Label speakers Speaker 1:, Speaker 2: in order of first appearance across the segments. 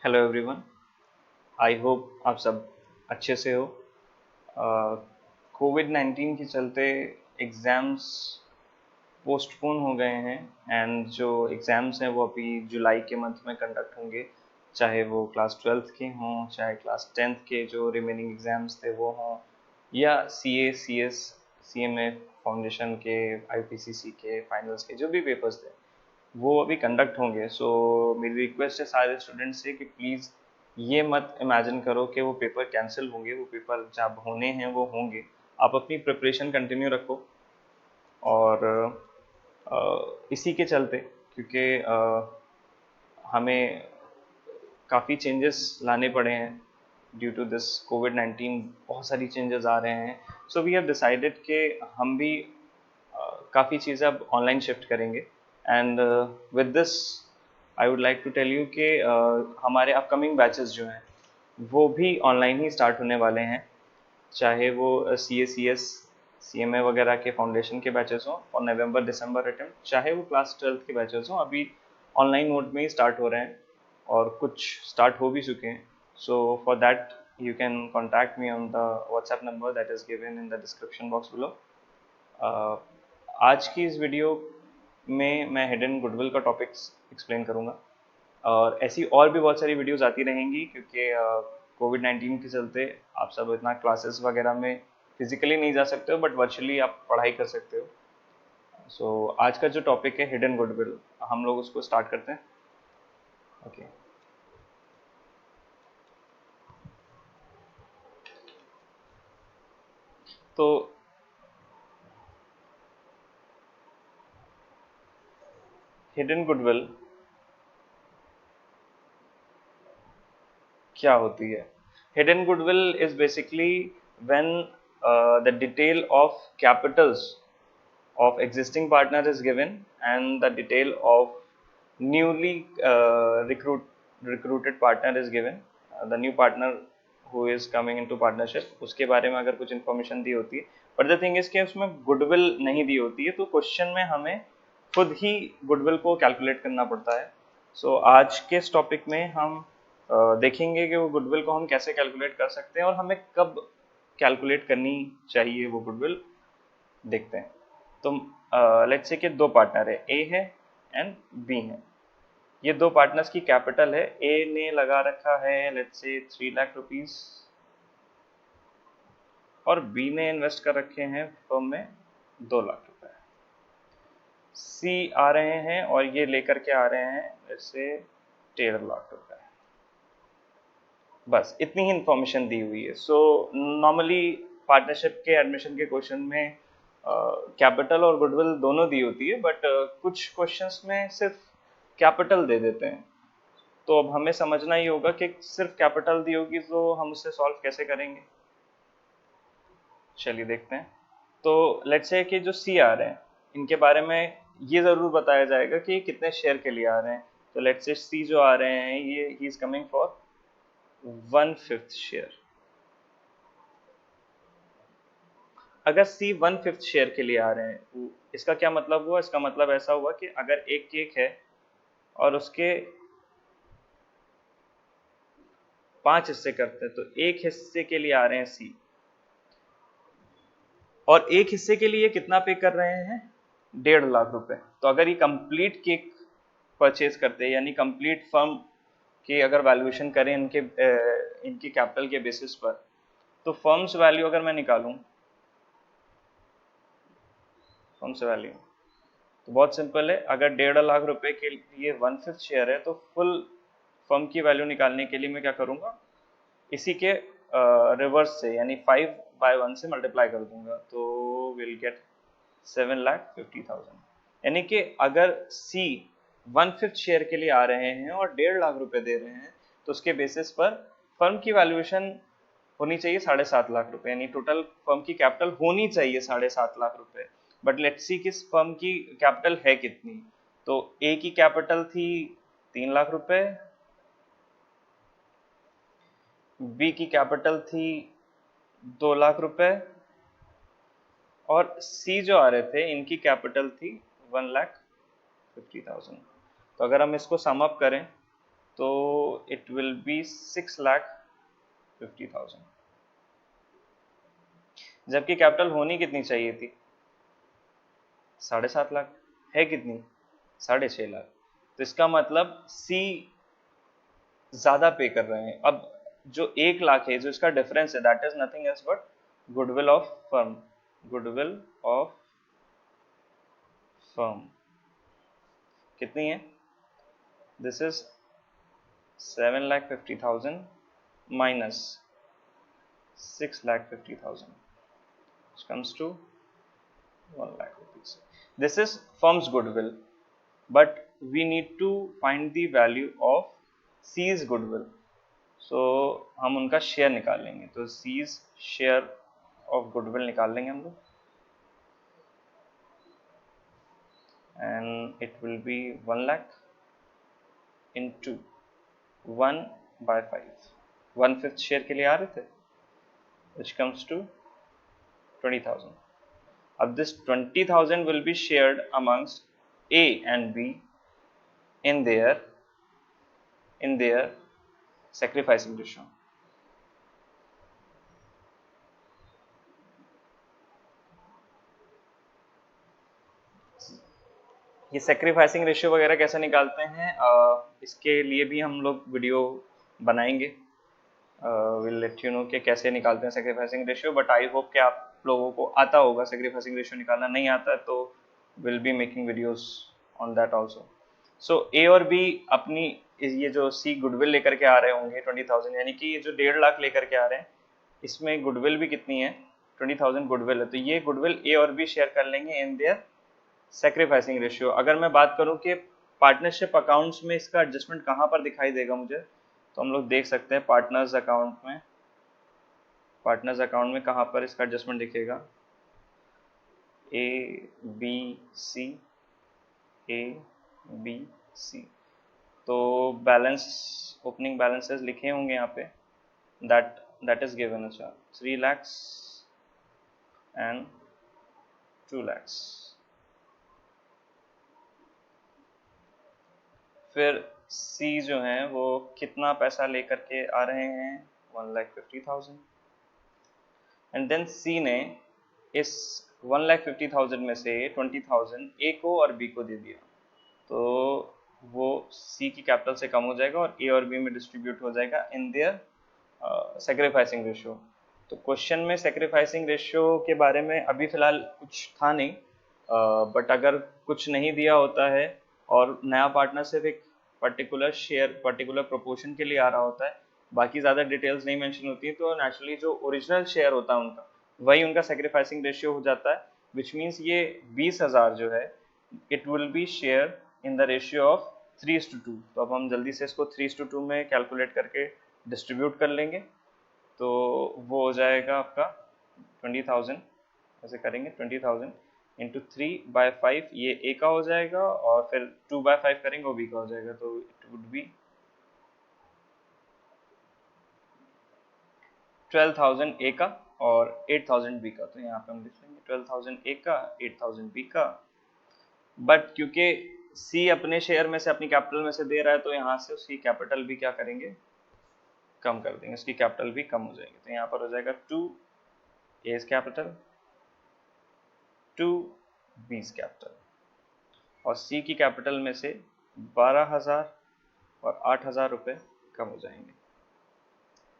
Speaker 1: Hello everyone. I hope आप सब अच्छे से हो। कोविड 19 के चलते एग्ज़ाम्स पोस्टपोन हो गए हैं एंड जो एग्ज़ाम्स हैं वो अभी जुलाई के मंथ में कंडक्ट होंगे, चाहे वो क्लास 12th के हों, चाहे क्लास 10th के जो रिमेनिंग एग्ज़ाम्स थे वो हों, या CA CS CMA फाउंडेशन के, IPCC के फाइनल्स के जो भी पेपर्स थे वो अभी कंडक्ट होंगे। सो मेरी रिक्वेस्ट है सारे स्टूडेंट्स से कि प्लीज़ ये मत इमेजिन करो कि वो पेपर कैंसिल होंगे। वो पेपर जब होने हैं वो होंगे। आप अपनी प्रिपरेशन कंटिन्यू रखो। और इसी के चलते, क्योंकि हमें काफ़ी चेंजेस लाने पड़े हैं ड्यू टू दिस कोविड 19। बहुत सारी चेंजेस आ रहे हैं। सो वी हैव डिसाइडेड कि हम भी काफ़ी चीज़ें अब ऑनलाइन शिफ्ट करेंगे। And with this I would like to tell you कि हमारे अपकमिंग बैचेस जो हैं वो भी ऑनलाइन ही स्टार्ट होने वाले हैं, चाहे वो CA CS CMA वगैरह के फाउंडेशन के बैचेस हों और नवंबर दिसंबर अटेम्प्ट, चाहे वो क्लास 12th के बैचेस हों, अभी ऑनलाइन मोड में ही स्टार्ट हो रहे हैं और कुछ स्टार्ट हो भी चुके हैं। So for that you can contact me on the WhatsApp number that is given in the description box below. आज की इस वीडियो में मैं हिडन गुडविल का टॉपिक्स एक्सप्लेन करूँगा और ऐसी और भी बहुत सारी वीडियोस आती रहेंगी, क्योंकि कोविड 19 के चलते आप सब इतना क्लासेस वगैरह में फिजिकली नहीं जा सकते हो, बट वर्चुअली आप पढ़ाई कर सकते हो। सो आज का जो टॉपिक है हिडन गुडविल, हम लोग उसको स्टार्ट करते हैं। ओके। तो हिडन गुडविल क्या होती है? Hidden goodwill is basically when the detail of Capitals of existing partner is given and the detail of newly recruited partner is given, the new partner who is coming into partnership, उसके बारे में अगर कुछ information दी होती है। But the thing is कि उसमें goodwill नहीं दी होती है, तो क्वेश्चन में हमें खुद ही गुडविल को कैलकुलेट करना पड़ता है। सो आज के इस टॉपिक में हम देखेंगे कि वो गुडविल को हम कैसे कैलकुलेट कर सकते हैं और हमें कब कैलकुलेट करनी चाहिए वो गुडविल, देखते हैं। तो लेट्स से कि दो पार्टनर है, ए है एंड बी है। ये दो पार्टनर्स की कैपिटल है। ए ने लगा रखा है लेट्स से 3 लाख रुपीस और बी ने इन्वेस्ट कर रखे हैं फर्म में 2 लाख रुपए। सी आ रहे हैं और ये लेकर के आ रहे हैं जैसे 13 लाख रुपए। बस इतनी ही इंफॉर्मेशन दी हुई है। सो नॉर्मली पार्टनरशिप के एडमिशन के क्वेश्चन में कैपिटल और गुडविल दोनों दी होती है, बट कुछ क्वेश्चंस में सिर्फ कैपिटल दे देते हैं। तो अब हमें समझना ही होगा कि सिर्फ कैपिटल दी होगी तो हम उससे सॉल्व कैसे करेंगे। चलिए देखते हैं। तो लेट्स से कि जो सी आ रहे हैं इनके बारे में ये ज़रूर बताया जाएगा कि कितने शेयर के लिए आ रहे हैं। तो लेट्स से सी जो आ रहे हैं ये he is coming for 1/5 share. अगर सी 1/5 शेयर के लिए आ रहे हैं, इसका क्या मतलब हुआ? इसका मतलब ऐसा हुआ कि अगर एक केक है और उसके 5 हिस्से करते हैं, तो एक हिस्से के लिए आ रहे हैं सी, और एक हिस्से के लिए कितना पे कर रहे हैं? 1.5 लाख रुपए। तो अगर ये कंप्लीट केक परचेज करते हैं, यानी कंप्लीट फर्म की अगर वैल्यूएशन करें इनकी कैपिटल के बेसिस पर, तो फर्म्स वैल्यू अगर मैं निकालूं, फर्म्स वैल्यू तो बहुत सिंपल है। अगर 1.5 लाख रुपए के लिए 1/5 शेयर है, तो फुल फर्म की वैल्यू निकालने के लिए मैं क्या करूंगा, इसी के रिवर्स से यानी 5/1 से मल्टीप्लाई कर दूंगा, तो विल गेट 7,50,000। यानी कि अगर सी 1/5 शेयर के लिए आ रहे हैं और 1.5 लाख रुपए दे रहे हैं, तो उसके बेसिस पर फर्म की वैल्यूएशन होनी चाहिए 7.5 लाख रुपए, यानी टोटल फर्म की कैपिटल होनी चाहिए 7.5 लाख रुपए। बट लेट्स सी किस फर्म की कैपिटल है कितनी। तो ए की कैपिटल थी 3 लाख रुपए, बी की कैपिटल थी 2 लाख रुपए और सी जो आ रहे थे इनकी कैपिटल थी 1,50,000। तो अगर हम इसको सम अप करें तो इट विल बी 6,50,000, जबकि कैपिटल होनी कितनी चाहिए थी, 7.5 लाख, है कितनी, 6.5 लाख। तो इसका मतलब सी ज्यादा पे कर रहे हैं। अब जो 1 लाख है, जो इसका डिफरेंस है, that is nothing else but goodwill of firm, goodwill of firm कितनी है, this is 7,50,000 minus 6,50,000, which comes to 1 lakh rupees. This is firm's goodwill, but we need to find the value of C's goodwill. So हम उनका share निकाल लेंगे, तो C's share of goodwill निकाल लेंगे हम लोग, and it will be 1 lakh into 1/5, 1/5 share के लिए आ रहे थे, which comes to 20,000. अब this 20,000 will be shared amongst A and B in their sacrificing ratio. ये सेक्रीफाइसिंग रेशियो वगैरह कैसे निकालते हैं, इसके लिए भी हम लोग वीडियो बनाएंगे, विल लेट यू नो कि कैसे निकालते हैं sacrificing ratio. But I hope कि आप लोगों को आता होगा सेक्रीफाइसिंग रेशियो निकालना, नहीं आता है तो will be making videos on that also. So A और बी अपनी ये जो सी गुडविल लेकर के आ रहे होंगे 20,000, यानी कि ये जो 1.5 लाख लेकर के आ रहे हैं, इसमें गुडविल भी कितनी है, 20,000 गुडविल है, तो ये गुडविल ए और बी शेयर कर लेंगे इन देयर सेक्रीफाइसिंग रेशियो। अगर मैं बात करूं कि पार्टनरशिप अकाउंट्स में इसका एडजस्टमेंट कहां पर दिखाई देगा मुझे, तो हम लोग देख सकते हैं पार्टनर्स अकाउंट में, पार्टनर्स अकाउंट में कहां पर इसका एडजस्टमेंट दिखेगा, A B C, A B C, तो बैलेंस, ओपनिंग बैलेंसेस लिखे होंगे यहाँ पे, दैट इज गिवन, अच्छा 3 lakhs एंड 2 lakhs। फिर सी जो है वो कितना पैसा लेकर के आ रहे हैं, 1,50,000, एंड देन सी ने इस 1,50,000 में से 20,000 ए को और बी को दे दिया, तो वो सी की कैपिटल से कम हो जाएगा और ए और बी में डिस्ट्रीब्यूट हो जाएगा इन देयर सेक्रीफाइसिंग रेशियो। तो क्वेश्चन में सेक्रीफाइसिंग रेशियो के बारे में अभी फिलहाल कुछ था नहीं, बट अगर कुछ नहीं दिया होता है और नया पार्टनर सिर्फ एक पर्टिकुलर शेयर, पर्टिकुलर प्रोपोर्शन के लिए आ रहा होता है, बाकी ज़्यादा डिटेल्स नहीं मेंशन होती है, तो नेचुरली जो ओरिजिनल शेयर होता है उनका, वही उनका सेक्रीफाइसिंग रेशियो हो जाता है, विच मीन्स ये 20,000 जो है it will be share in the ratio of 3:2। तो अब हम जल्दी से इसको 3:2 में कैलकुलेट करके डिस्ट्रीब्यूट कर लेंगे, तो वो हो जाएगा आपका 20,000, ऐसे करेंगे 20,000 इंटू 3/5, ये ए का हो जाएगा, और फिर 2/5 करेंगे वो बी का हो जाएगा, तो इट वुड बी 12,000 ए का और 8,000 बी का। तो यहाँ पे हम लिख लेंगे 12,000 ए का, 8,000 बी का, बट क्योंकि सी अपने शेयर में से, अपनी कैपिटल में से दे रहा है, तो यहाँ से उसकी कैपिटल भी क्या करेंगे, कम कर देंगे, उसकी कैपिटल भी कम हो जाएगी, तो यहाँ पर हो जाएगा 2 एज कैपिटल 2 बीज कैपिटल, और सी की कैपिटल में से 12,000 और 8,000 रुपये कम हो जाएंगे।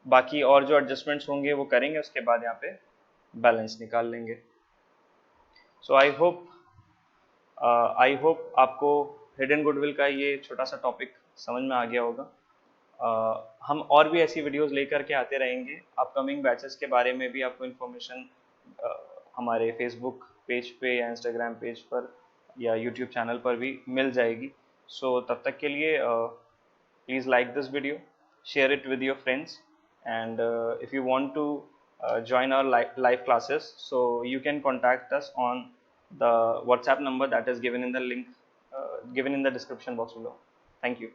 Speaker 1: बाकी और जो एडजस्टमेंट्स होंगे वो करेंगे, उसके बाद यहाँ पे बैलेंस निकाल लेंगे। सो आई होप आपको हिडन गुडविल का ये छोटा सा टॉपिक समझ में आ गया होगा। हम और भी ऐसी वीडियोस लेकर के आते रहेंगे, अपकमिंग बैचेस के बारे में भी आपको इन्फॉर्मेशन हमारे फेसबुक पेज पे या इंस्टाग्राम पेज पर या यूट्यूब चैनल पर भी मिल जाएगी। सो तब तक के लिए please like this video, share it with your friends, and if you want to join our live classes, so you can contact us on the WhatsApp number that is given in the link, given in the description box below. Thank you.